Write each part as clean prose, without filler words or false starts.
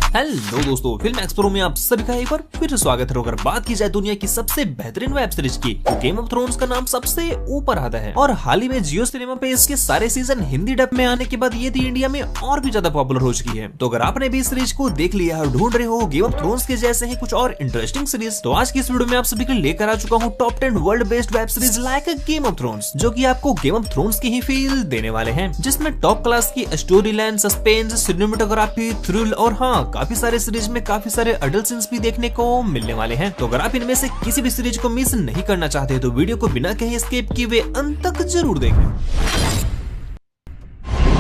Hello दोस्तों, film Xpro में आप सभी का एक बार फिर स्वागत है। अगर बात की जाए दुनिया की सबसे बेहतरीन वेब सीरीज की, तो गेम ऑफ थ्रोन्स का नाम सबसे ऊपर आता है। और हाल ही में जियो सिनेमा पे इसके सारे सीजन हिंदी डब में आने के बाद ये थी इंडिया में और भी ज्यादा पॉपुलर हो चुकी है। तो अगर आपने भी इस सीरीज को देख लिया और ढूंढ रहे हो गेम ऑफ थ्रोन्स के जैसे ही कुछ और इंटरेस्टिंग सीरीज, तो आज की इस वीडियो में आप सभी को लेकर आ चुका हूँ top 10 world based web series like game of thrones, जो की आपको गेम ऑफ थ्रोन्स की ही फील देने वाले हैं, जिसमें टॉप क्लास की story line, suspense, cinematography, thrill और हाँ काफी सारे सीरीज में काफी सारे अडल्ट सीन्स भी देखने को मिलने वाले हैं। तो अगर आप इनमें से किसी भी सीरीज को मिस नहीं करना चाहते तो वीडियो को बिना कहीं स्किप किए हुए अंत तक जरूर देखें।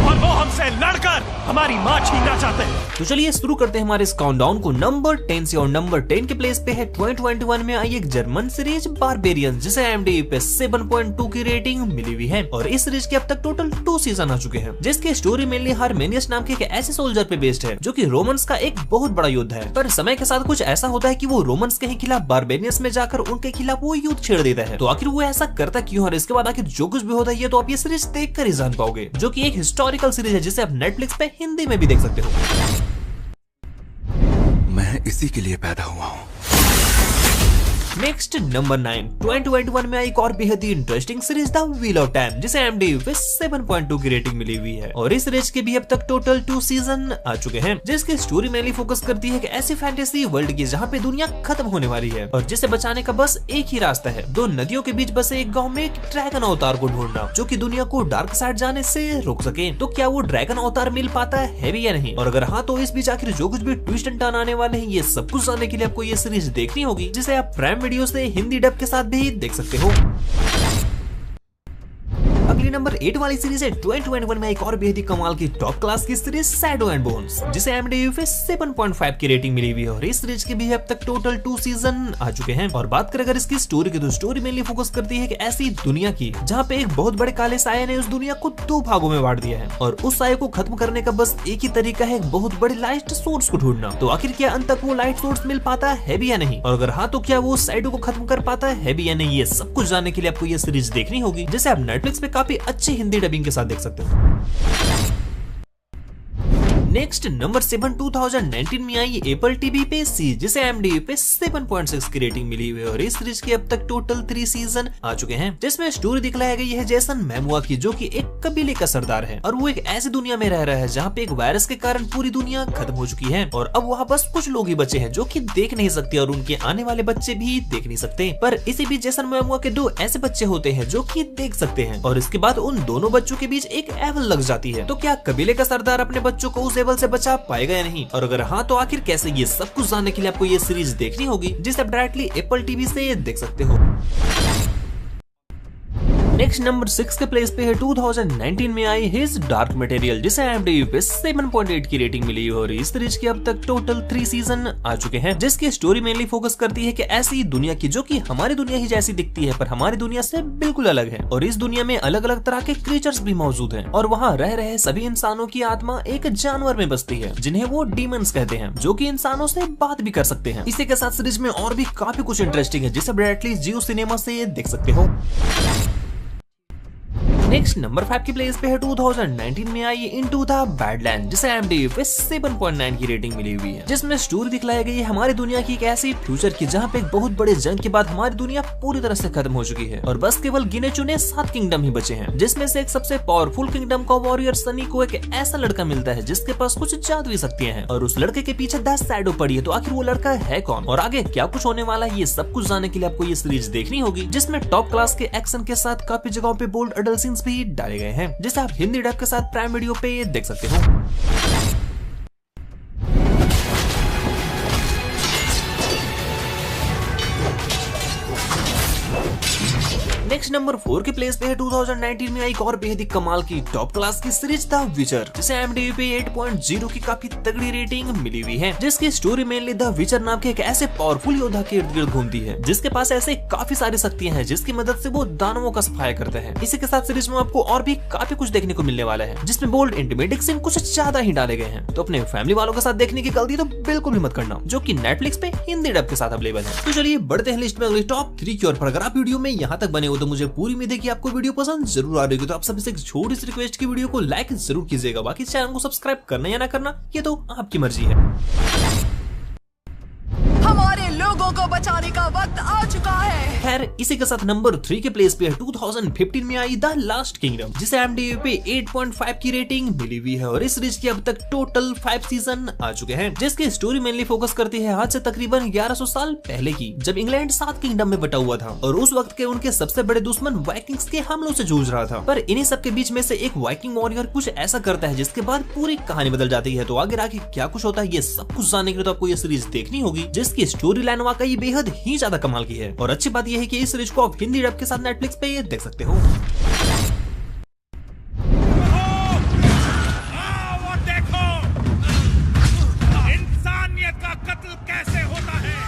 और वो हमसे लड़कर हमारी मां छीनना चाहते हैं। तो चलिए शुरू करते हैं हमारे इस काउंटडाउन को नंबर 10 से। और नंबर 10 के प्लेस पे है 2021 में आई एक जर्मन सीरीज बारबेरियंस, जिसे IMDb पे 7.2 की रेटिंग मिली हुई है। और इस सीरीज के अब तक टोटल 2 सीजन आ चुके हैं, जिसकी स्टोरी मेनली हारमेनियस नाम के एक ऐसे सोल्जर पे बेस्ड है जो कि रोमन्स का एक बहुत बड़ा योद्धा है। पर समय के साथ कुछ ऐसा होता है कि वो रोमन्स के ही खिलाफ बारबेरियंस में जाकर उनके खिलाफ वो युद्ध छेड़ देता है। तो आखिर वो ऐसा करता क्यों, और इसके बाद आखिर जो कुछ भी होता है ये तो आप ये सीरीज देख कर ही जान पाओगे, जो की एक हिस्टोरिकल सीरीज है जिसे आप नेटफ्लिक्स पे हिंदी में भी देख सकते हो। मैं इसी के लिए पैदा हुआ हूँ। नेक्स्ट नंबर 9, 2021 में आई एक और बेहद ही interesting series the wheel of time, जिसे IMDb पे 7.2 की रेटिंग मिली हुई है। और इस सीरीज के भी अब तक टोटल 2 सीजन आ चुके हैं, जिसकी स्टोरी मेनली फोकस करती है कि ऐसी फैंटेसी वर्ल्ड की जहाँ पे दुनिया खत्म होने वाली है और जिसे बचाने का बस एक ही रास्ता है, 2 नदियों के बीच बसे एक गाँव में एक ड्रैगन अवतार को ढूंढना, जो की दुनिया को डार्क साइड जाने से रोक सके। तो क्या वो ड्रैगन अवतार मिल पाता है भी या नहीं, और अगर हाँ तो इस बीच आखिर जो कुछ भी ट्विस्ट एंड टर्न आने वाले हैं, ये सब कुछ जानने के लिए आपको ये सीरीज देखनी होगी, जिसे आप प्राइम वीडियो से हिंदी डब के साथ भी देख सकते हो। अगली नंबर 8 वाली सीरीज है 2021 में एक और बेहद ही कमाल की टॉप क्लास की सीरीज शैडो एंड बोन्स, जिसे IMDb पे 7.5 की रेटिंग मिली हुई है। और इस सीरीज के भी अब तक टोटल 2 सीजन आ चुके हैं। और बात करें अगर इसकी स्टोरी की, तो स्टोरी मेनली फोकस करती है कि ऐसी दुनिया की जहाँ पे एक बहुत बड़े काले साये ने उस दुनिया को 2 भागों में बांट दिया है, और उस साये को खत्म करने का बस एक ही तरीका है, एक बहुत बड़े लाइट सोर्स को ढूंढना। तो आखिर क्या अंत तक वो लाइट सोर्स मिल पाता है भी या नहीं, और अगर हाँ तो क्या वो शैडो को खत्म कर पाता है भी या नहीं, ये सब कुछ जानने के लिए आपको ये सीरीज देखनी होगी, जिसे आप नेटफ्लिक्स पे काफी अच्छी हिंदी डबिंग के साथ देख सकते हो। नेक्स्ट नंबर 7, 2019 में आई एप्पल टीवी पे सी, जिसे IMDb पे 7.6 की रेटिंग मिली हुई है। और इस सीरीज के अब तक टोटल 3 सीजन आ चुके हैं, जिसमें स्टोरी दिखलाई गई है जेसन मोमोआ की, जो कि एक कबीले का सरदार है और वो एक ऐसी दुनिया में रह रहा है जहाँ पे एक वायरस के कारण पूरी दुनिया खत्म हो चुकी है, और अब वहाँ बस कुछ लोग ही बचे हैं जो कि देख नहीं सकते, और उनके आने वाले बच्चे भी देख नहीं सकते। पर इसी बीच जेसन मोमोआ के 2 ऐसे बच्चे होते हैं जो कि देख सकते हैं, और इसके बाद उन दोनों बच्चों के बीच एक एवल लग जाती है। तो क्या कबीले का सरदार अपने बच्चों को उस एवल से बचा पाएगा या नहीं, और अगर हाँ तो आखिर कैसे, ये सब कुछ जानने के लिए आपको ये सीरीज देखनी होगी, जिसे आप डायरेक्टली एप्पल टीवी से देख सकते हो। नेक्स्ट नंबर 6 के प्लेस पे है 2019 में आई हिज डार्क मटेरियल, जिसे IMDb पे 7.8 की रेटिंग मिली है। और इस सीरीज के अब तक टोटल 3 सीजन आ चुके हैं, जिसकी स्टोरी मेनली फोकस करती है कि ऐसी दुनिया की जो कि हमारी दुनिया ही जैसी दिखती है, पर हमारी दुनिया से बिल्कुल अलग है। और इस दुनिया में अलग अलग तरह के क्रीचर्स भी मौजूद हैं, और वहाँ रह रहे सभी इंसानों की आत्मा एक जानवर में बसती है, जिन्हें वो डीमंस कहते हैं, जो कि इंसानों से बात भी कर सकते हैं। इसी के साथ सीरीज में और भी काफी कुछ इंटरेस्टिंग है, जिसे डायरेक्टली जियो सिनेमा से देख सकते हो। नेक्स्ट नंबर 5 की प्लेस पे है 2019 में आई इनटू द बैडलैंड, जिसे IMDb पे 7.9 की रेटिंग मिली हुई है, जिसमें स्टोरी दिखलाई गई है हमारी दुनिया की एक ऐसी फ्यूचर की जहाँ पे एक बहुत बड़े जंग के बाद हमारी दुनिया पूरी तरह से खत्म हो चुकी है, और बस केवल गिने चुने 7 किंगडम ही बचे हैं, जिसमें से एक सबसे पावरफुल किंगडम का वॉरियर सनी को एक ऐसा लड़का मिलता है जिसके पास कुछ जादुई शक्तियां हैं, और उस लड़के के पीछे 10 शैडो पड़ी है। तो आखिर वो लड़का है कौन, और आगे क्या कुछ होने वाला है, ये सब कुछ जानने के लिए आपको ये सीरीज देखनी होगी, जिसमें टॉप क्लास के एक्शन के साथ काफी जगहों पे बोल्ड अडल्ट सीन्स भी डाले गए हैं, जिसे आप हिंदी डब के साथ प्राइम वीडियो पे देख सकते हो। नेक्स्ट नंबर 4 के प्लेस पे है 2019 में एक और बेहद ही कमाल की टॉप क्लास की सीरीज द विचर, जिसे IMDb पे 8.0 की काफी तगड़ी रेटिंग मिली हुई है, जिसकी स्टोरी मेनली द विचर नाम के एक ऐसे पावरफुल योद्धा के इर्द गिर्द घूमती है, जिसके पास ऐसे काफी सारी शक्तियां हैं, जिसकी मदद से वो दानवों का सफाया करता है। इसी के साथ सीरीज में आपको और भी काफी कुछ देखने को मिलने वाला है, जिसमें बोल्ड इंटिमेटिंग सीन कुछ ज्यादा ही डाले गए हैं। तो अपने फैमिली वालों के साथ देखने की गलती तो बिल्कुल भी मत करना, जो कि नेटफ्लिक्स पे हिंदी डब के साथ अवेलेबल है। तो चलिए बढ़ते हैं लिस्ट में अगली टॉप 3 की ओर। अगर आप वीडियो में यहाँ तक बने हो तो तो मुझे पूरी उम्मीद है कि आपको वीडियो पसंद जरूर आ रही होगी। तो आप सबसे एक छोटी सी रिक्वेस्ट की वीडियो को लाइक जरूर कीजिएगा। बाकी चैनल को सब्सक्राइब करना या ना करना ये तो आपकी मर्जी है। हमारे लोगों को बचाने का वक्त आ चुका है। खैर इसी के साथ नंबर 3 के प्लेस पे 2015 में आई द लास्ट किंगडम, जिसे IMDb पे 8.5 की रेटिंग मिली हुई है और इस सीरीज के अब तक टोटल 5 सीजन आ चुके हैं, जिसकी स्टोरी मेनली फोकस करती है आज से तकरीबन 1100 साल पहले की, जब इंग्लैंड 7 किंगडम में बटा हुआ था और उस वक्त के उनके सबसे बड़े दुश्मन वाइकिंग्स के हमलों से जूझ रहा था। पर इन्हीं सब के बीच में से एक वाइकिंग वॉरियर कुछ ऐसा करता है जिसके बाद पूरी कहानी बदल जाती है। तो आगे क्या कुछ होता है ये सब कुछ जानने के लिए तो आपको ये सीरीज देखनी होगी, जिसकी स्टोरी लाइन वाकई बेहद ही ज्यादा कमाल की है। और अच्छी बात यह है कि इस सीरीज को आप हिंदी डब के साथ नेटफ्लिक्स पे देख सकते हो।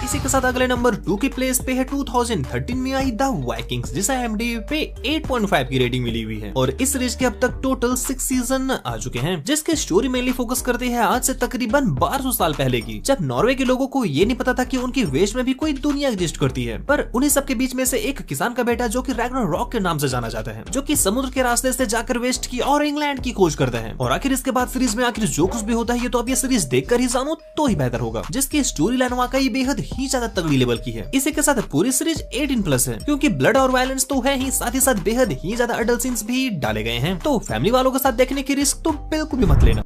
इसी के साथ अगले नंबर 2 के प्लेस पे है 2013 में आई द वाइकिंग्स, जिसे IMDb पे 8.5 की रेटिंग मिली हुई है और इस सीरीज के अब तक टोटल 6 सीजन आ चुके हैं, जिसके स्टोरी मेनली फोकस करती है आज से तकरीबन 1200 साल पहले की, जब नॉर्वे के लोगों को ये नहीं पता था कि उनकी वेश में भी कोई दुनिया एग्जिस्ट करती है। पर उन्हीं सब के बीच में से एक किसान का बेटा जो कि रैग्नारॉक के नाम से जाना जाता है, जो कि समुद्र के रास्ते से जाकर वेस्ट की और इंग्लैंड की खोज करता है। और आखिर इसके बाद सीरीज में आखिर जो कुछ भी होता है ये तो आप ये सीरीज देखकर ही जानो तो ही बेहतर होगा, जिसकी स्टोरी लाइन वाकई बेहद ही ज्यादा तगड़ी लेवल की है। इसी के साथ पूरी सीरीज 18+ है, क्योंकि ब्लड और वायलेंस तो है ही, साथ बेहद ही ज्यादा अडल्ट सीन्स भी डाले गए हैं। तो फैमिली वालों के साथ देखने की रिस्क तो बिल्कुल भी मत लेना।